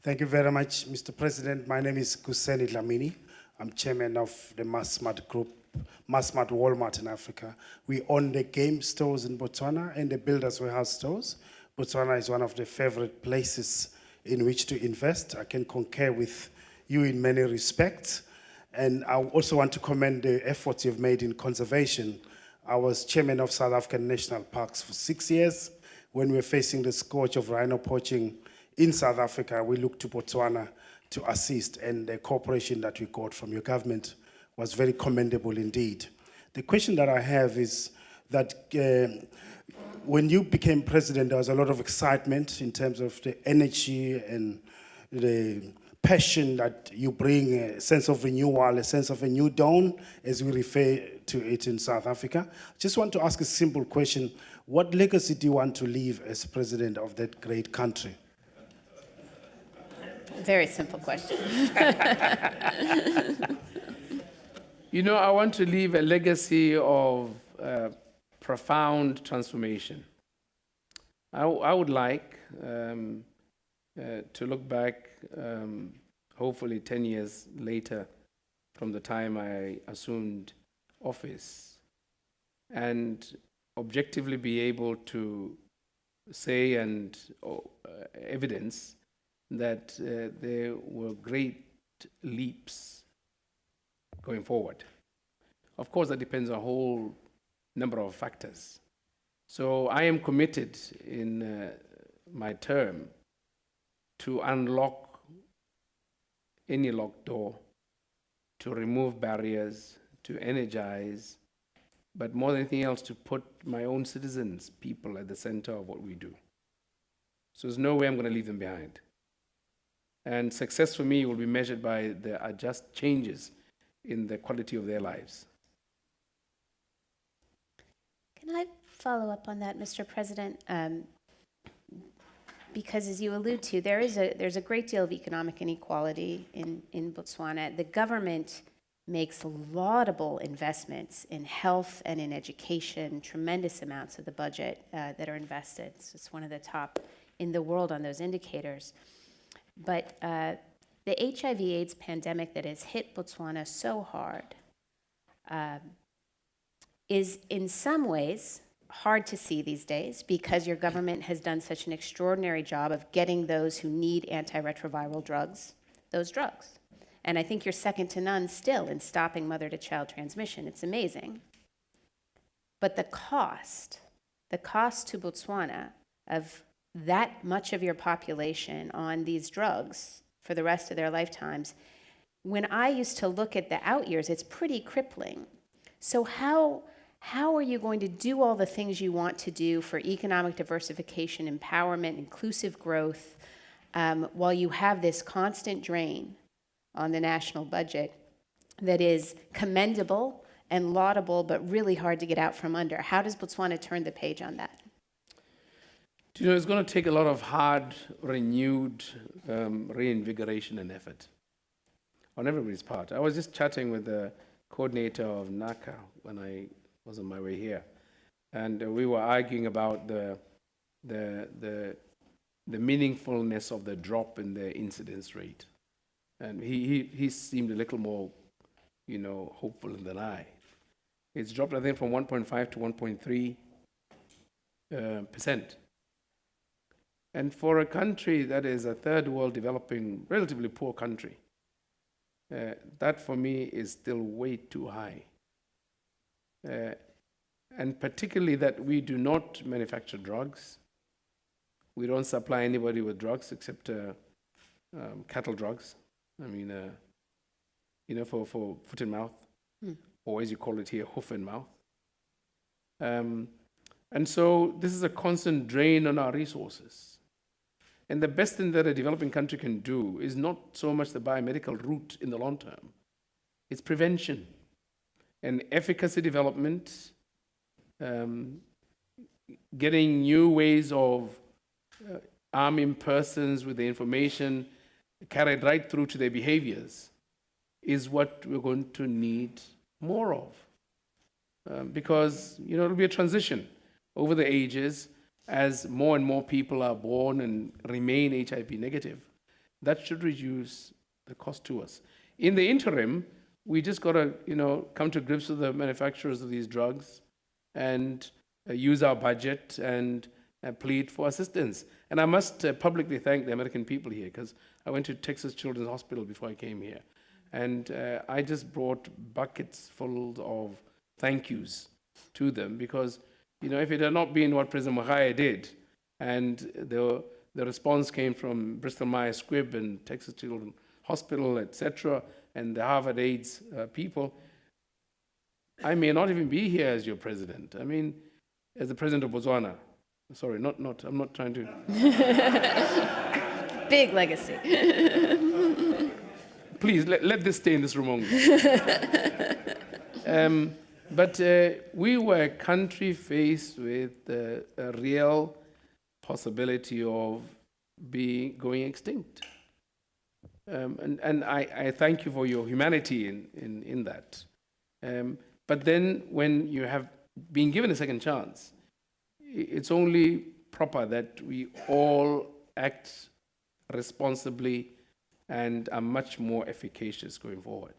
Thank you very much, Mr. President. My name is Kuseni DLAMINI. I'm chairman of the Massmart Group, Massmart Walmart in Africa. We own the game stores in Botswana and the builders warehouse stores. Botswana is one of the favorite places in which to invest. I can concur with you in many respects. And I also want to commend the efforts you've made in conservation. I was chairman of South African National Parks for 6 years. When we were facing the scourge of rhino poaching in South Africa, we looked to Botswana to assist, and the cooperation that we got from your government was very commendable indeed. The question that I have is that when you became president, there was a lot of excitement in terms of the energy and the passion that you bring, a sense of renewal, a sense of a new dawn, as we refer to it in South Africa. I just want to ask a simple question. What legacy do you want to leave as president of that great country? Very simple question. You know, I want to leave a legacy of profound transformation. I would like to look back, hopefully 10 years later from the time I assumed office, and objectively be able to say and evidence that there were great leaps going forward. Of course, that depends on a whole number of factors. So I am committed in my term to unlock any locked door, to remove barriers, to energize, but more than anything else, to put my own citizens, people at the center of what we do. So there's no way I'm going to leave them behind. And success for me will be measured by the just changes in the quality of their lives. Can I follow up on that, Mr. President? Because as you allude to, there's a great deal of economic inequality in Botswana. The government makes laudable investments in health and in education, tremendous amounts of the budget that are invested. So it's one of the top in the world on those indicators. But the HIV/AIDS pandemic that has hit Botswana so hard is in some ways hard to see these days because your government has done such an extraordinary job of getting those who need antiretroviral drugs, those drugs. And I think you're second to none still in stopping mother-to-child transmission. It's amazing. But the cost to Botswana of that much of your population on these drugs for the rest of their lifetimes, when I used to look at the out years, it's pretty crippling. So how are you going to do all the things you want to do for economic diversification, empowerment, inclusive growth, while you have this constant drain on the national budget that is commendable and laudable, but really hard to get out from under? How does Botswana turn the page on that? You know, it's going to take a lot of hard, renewed reinvigoration and effort on everybody's part. I was just chatting with the coordinator of NACA when I was on my way here, and we were arguing about the meaningfulness of the drop in the incidence rate, and he seemed a little more, you know, hopeful than I. It's dropped, I think, from 1.5 to 1.3%. And for a country that is a third world developing, relatively poor country, that for me is still way too high. And particularly that we do not manufacture drugs. We don't supply anybody with drugs except cattle drugs. I mean, you know, for foot and mouth, or as you call it here, hoof and mouth. And so this is a constant drain on our resources. And the best thing that a developing country can do is not so much the biomedical route in the long term. It's prevention and efficacy development, getting new ways of arming persons with the information carried right through to their behaviors is what we're going to need more of. Because, you know, it'll be a transition over the ages as more and more people are born and remain HIV negative. that should reduce the cost to us. In the interim, we just got to, come to grips with the manufacturers of these drugs and use our budget and plead for assistance. And I must publicly thank the American people here, because I went to Texas Children's Hospital before I came here. And I just brought buckets full of thank yous to them, because, if it had not been what President Mokgweetsi did, and the response came from Bristol Myers Squibb and Texas Children's Hospital, etc., and the Harvard AIDS people, I may not even be here as your president. I mean, as the president of Botswana. Sorry, I'm not trying to... Big legacy. Please, let this stay in this room only. But we were a country faced with a real possibility of going extinct. And I thank you for your humanity in that. But then when you have been given a second chance, it's only proper that we all act responsibly and are much more efficacious going forward.